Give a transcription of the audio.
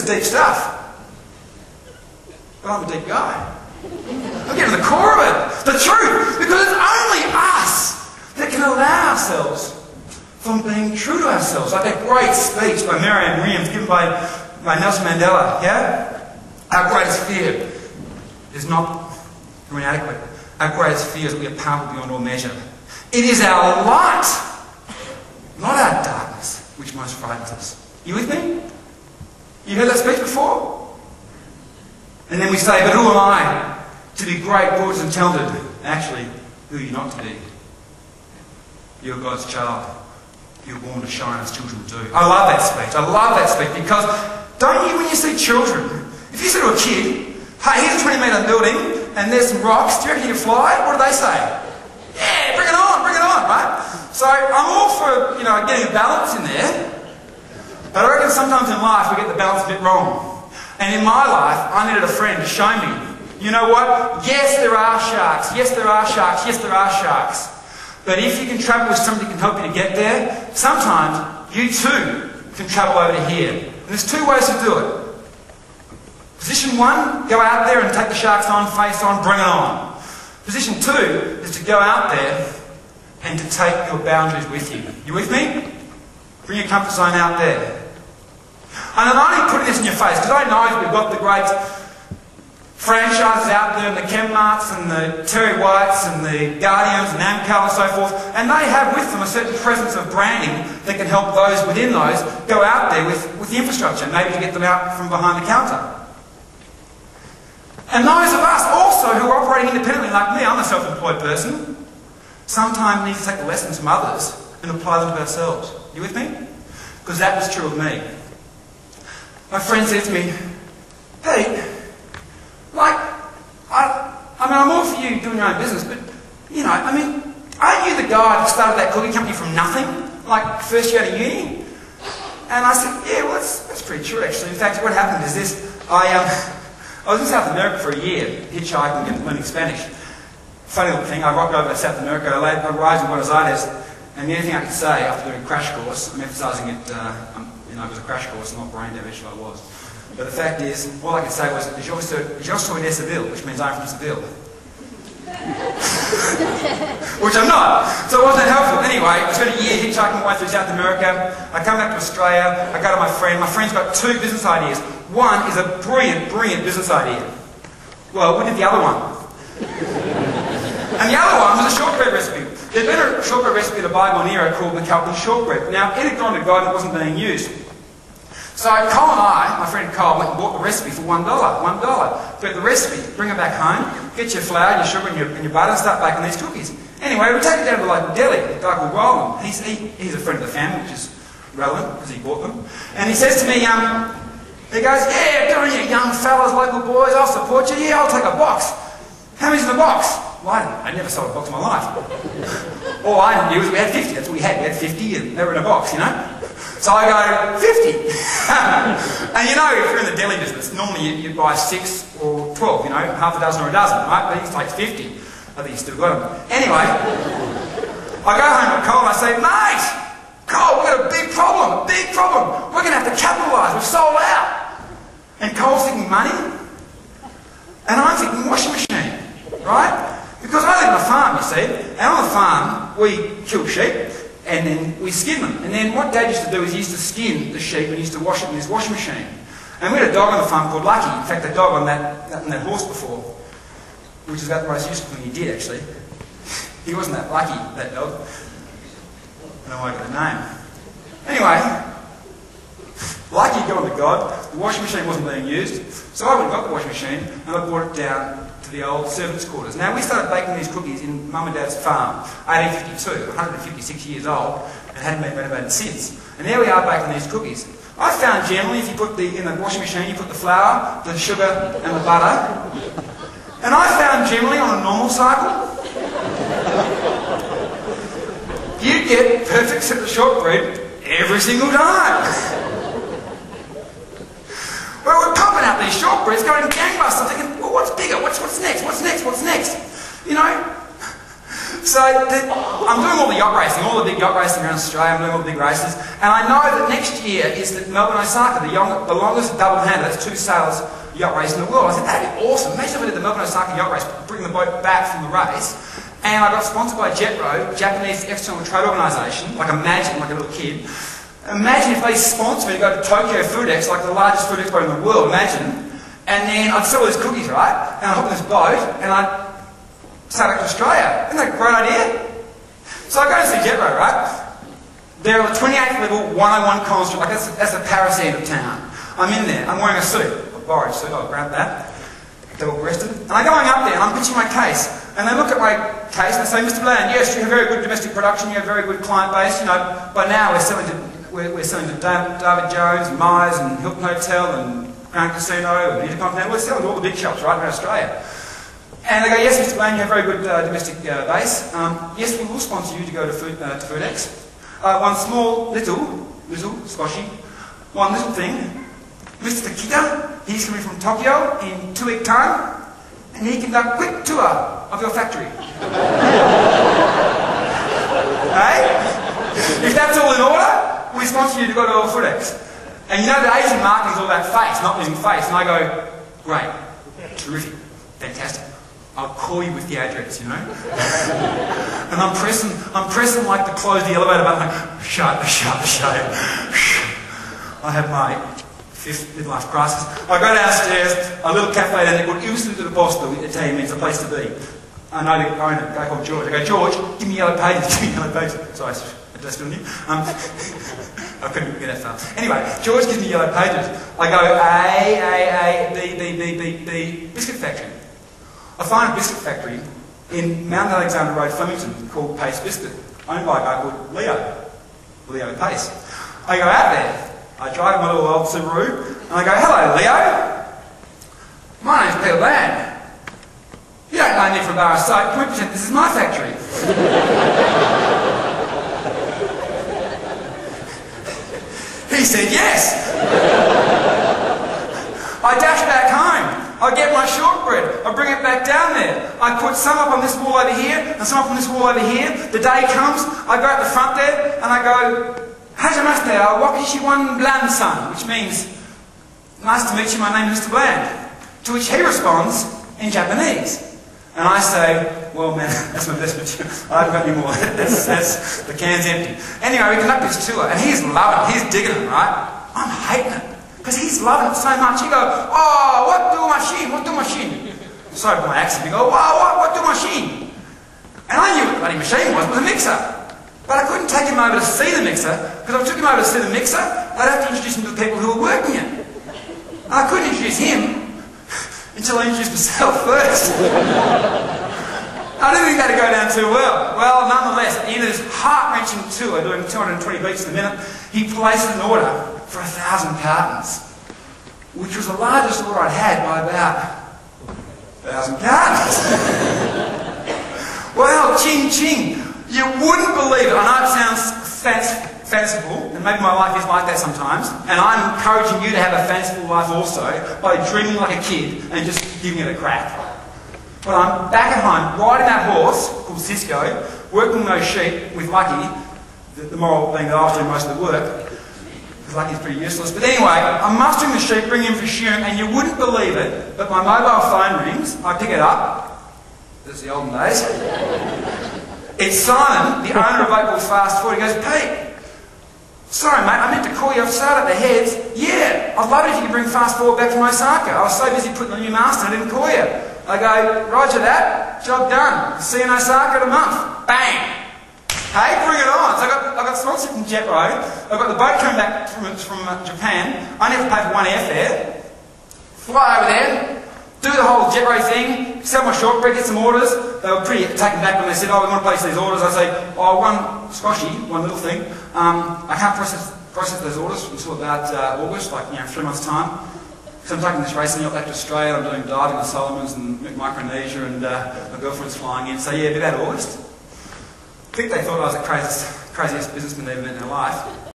is deep stuff. But I'm a deep guy. I'm getting to the core of it. The truth. Because it's only us that can allow ourselves from being true to ourselves. Like that great speech by Marianne Williams given by Nelson Mandela. Yeah? Our greatest fear is not we're inadequate. Our greatest fear is that we are powerful beyond all measure. It is our light, not our darkness, which most frightens us. You with me? You heard that speech before? And then we say, but who am I to be great, gorgeous and talented? Actually, who are you not to be? You're God's child. You're born to shine as children do. I love that speech. I love that speech because don't you, when you see children, if you say to a kid, hey, here's a 20-metre building and there's some rocks, do you reckon you can fly? What do they say? Yeah, bring it on, right? So I'm all for, getting a balance in there. But I reckon sometimes in life we get the balance a bit wrong. And in my life, I needed a friend to show me, you know what? Yes, there are sharks. Yes, there are sharks. Yes, there are sharks. But if you can travel with somebody who can help you to get there, sometimes you too can travel over to here. And there's two ways to do it. Position one, go out there and take the sharks on, face on, bring it on. Position two is to go out there and to take your boundaries with you. You with me? Bring your comfort zone out there. And I'm only putting this in your face because I know we've got the great franchises out there, and the Chemmarts and the Terry Whites and the Guardians and Amcal and so forth, and they have with them a certain presence of branding that can help those within those go out there with the infrastructure, maybe to get them out from behind the counter. And those of us also who are operating independently, like me, I'm a self-employed person, sometimes need to take the lessons from others and apply them to ourselves. You with me? Because that was true of me. My friend said to me, Pete, I'm all for you doing your own business, but, aren't you the guy that started that cookie company from nothing, like first year out of uni? And I said, yeah, well, that's pretty true, actually. In fact, what happened is this. I was in South America for a year, hitchhiking and learning Spanish. Funny little thing, I rocked over to South America, I arrived in Buenos Aires, and the only thing I could say after doing a crash course, I'm emphasising it, it was a crash course, not brain damage, so I was. But the fact is, all I could say was, yo soy de Seville, which means I'm from Seville. Which I'm not, so it wasn't helpful. Anyway, I spent a year hitchhiking my way through South America. I come back to Australia, I go to my friend. My friend's got two business ideas. One is a brilliant, brilliant business idea. Well, what did the other one? And the other one was a shortbread recipe. There'd been a shortbread recipe in a bygone era called McAlpin shortbread. Now, it had gone to God and it wasn't being used. So Cole and I, my friend Cole, went and bought the recipe for $1. Get the recipe, bring it back home, get your flour, your sugar and your butter and start baking these cookies. Anyway, we take it down to the local deli, a guy called Roland. He's a friend of the family, which is relevant because he bought them. And he says to me, he goes, yeah, go on you young fellas, local boys, I'll support you. Yeah, I'll take a box. How many's in the box? Well, I never sold a box in my life. All I knew was we had 50, that's what we had. We had 50 and they were in a box, So I go, 50. And if you're in the deli business, normally you buy 6 or 12, half a dozen or a dozen, right? But he takes 50. I think he's still got them. Anyway, I go home to Cole and I say, mate, Cole, we've got a big problem. We're going to have to capitalise. We've sold out. And Cole's thinking money. And I'm thinking washing machine, right? Because I live on a farm, you see. And on the farm, we kill sheep. And then we skin them. And then what Dad used to do is he used to skin the sheep and he used to wash it in his washing machine. And we had a dog on the farm called Lucky. In fact, the dog on that horse before, which is about the most useful thing he did, actually. He wasn't that lucky, that dog. I don't know why I got the name. Anyway, Lucky got on to God. The washing machine wasn't being used. So I went and got the washing machine and I brought it down to the old servants' quarters. Now, we started baking these cookies in Mum and Dad's farm, 1852, 156 years old, and hadn't been renovated since. And there we are baking these cookies. I found generally, if you put in the washing machine, you put the flour, the sugar, and the butter. And I found generally on a normal cycle, you get perfect set of shortbread every single time. Well, we're pumping out these shortbreads, going gangbusters, thinking, well, what's bigger? What's next? What's next? So I'm doing all the yacht racing, all the big yacht racing around Australia. I'm doing all the big races. And I know that next year is the Melbourne Osaka, the longest double-handed, that's 2 sailors yacht race in the world. I said, that'd be awesome. Imagine if we did the Melbourne Osaka yacht race, bring the boat back from the race. And I got sponsored by JetRo, Japanese External Trade Organisation, like Imagine, like a little kid. Imagine if they sponsored me to go to Tokyo Food Expo, like the largest food expo in the world, imagine. And then I'd sell all these cookies, right? And I'd hop on this boat, and I'd sail back to Australia. Isn't that a great idea? So I go to see JetRo, right? They're on the 28th level, 101 Collins Street, like that's the Paris end of town. I'm in there, I'm wearing a suit, a borrowed suit, I'll grab that. Double-breasted. And I'm going up there, and I'm pitching my case. And they look at my case, and they say, Mr. Bland, yes, you have very good domestic production, you have very good client base, you know, by now we're selling to David Jones, and Myers, and Hilton Hotel, and Crown Casino, and Intercontinental. We're selling to all the big shops right around Australia. And they go, yes, Mr. Bland, you have very good domestic base. Yes, we will sponsor you to go to FoodX. One small, little, squashy, one little thing. Mr. Kita, he's coming from Tokyo in 2 weeks' time, and he can conduct a quick tour of your factory. Hey? If that's all in order, we sponsor you to go to FoodX. And you know the Asian marketing is all about face, not losing face. And I go, great, terrific, fantastic. I'll call you with the address, you know? And I'm pressing like to close the elevator button, like, shut. I have my 5th midlife crisis. I go downstairs, a little cafe down there called Il Istituto del Posto, Italian means a place to be. I know the owner, a guy called George. I go, George, give me yellow pages, Sorry, did I spill on you? I couldn't get that far. Anyway, George gives me yellow pages. I go, B, biscuit factory. I find a biscuit factory in Mount Alexander Road, Flemington, called Pace Biscuit, owned by a guy called Leo Pace. I go out there, I drive my little old Subaru, and I go, hello, Leo. My name's Peter Bland. You don't know me from bar of soap, can we pretend this is my factory? He said yes. I dash back home. I get my shortbread, I bring it back down there. I put some up on this wall over here, and some up on this wall over here. The day comes, I go at the front there, and I go, Hajimashite, Wakishiwan Bland san, which means, nice to meet you, my name is Mr. Bland. To which he responds in Japanese. And I say, well man, that's my best material. I haven't got any more. That's the can's empty. Anyway, we conduct this tour, and he's loving it, he's digging it, right? I'm hating it. Because he's loving it so much. He goes, oh, what do machine? Sorry for my accent. He goes, wow, what do machine? And I knew what the bloody machine was a mixer. But I couldn't take him over to see the mixer, because if I took him over to see the mixer, I'd have to introduce him to the people who were working it. And I couldn't introduce him until I introduced myself first. I didn't think that'd go down too well. Well, nonetheless, at the end of this heart-wrenching tour, doing 220 beats a minute, he placed an order for 1,000 cartons, which was the largest order I'd had by about 1,000 cartons. Well, ching ching, you wouldn't believe it. I know it sounds fanciful, and maybe my life is like that sometimes, and I'm encouraging you to have a fanciful life also by dreaming like a kid and just giving it a crack. Well, I'm back at home, riding that horse called Cisco, working those sheep with Lucky, the moral being that I was doing most of the work, because Lucky's pretty useless. But anyway, I'm mustering the sheep, bringing him for shearing, and you wouldn't believe it, but my mobile phone rings, I pick it up, this is the olden days, it's Simon, the owner of Oakville's Fast Food. He goes, Pete, sorry mate, I meant to call you, I've started at the heads. Yeah, I'd love it if you could bring Fast Forward back from Osaka. I was so busy putting the new master, I didn't call you. I go, roger that, job done. See you in Osaka in a month. Bang! Hey, bring it on. So I got sponsored from JetRo. I've got the boat coming back from Japan. I only have to pay for one airfare. Fly over there, do the whole JetRo thing, sell my shortbread, get some orders. They were pretty taken back when they said, oh, we want to place these orders. I say, oh, one squashy, one little thing. I can't process those orders until about August, like 3 months' time. So I'm taking this racing yacht back to Australia, I'm doing diving with Solomons and Micronesia, and my girlfriend's flying in. So yeah, it'll be about August. I think they thought I was the craziest businessman they've ever met in their life.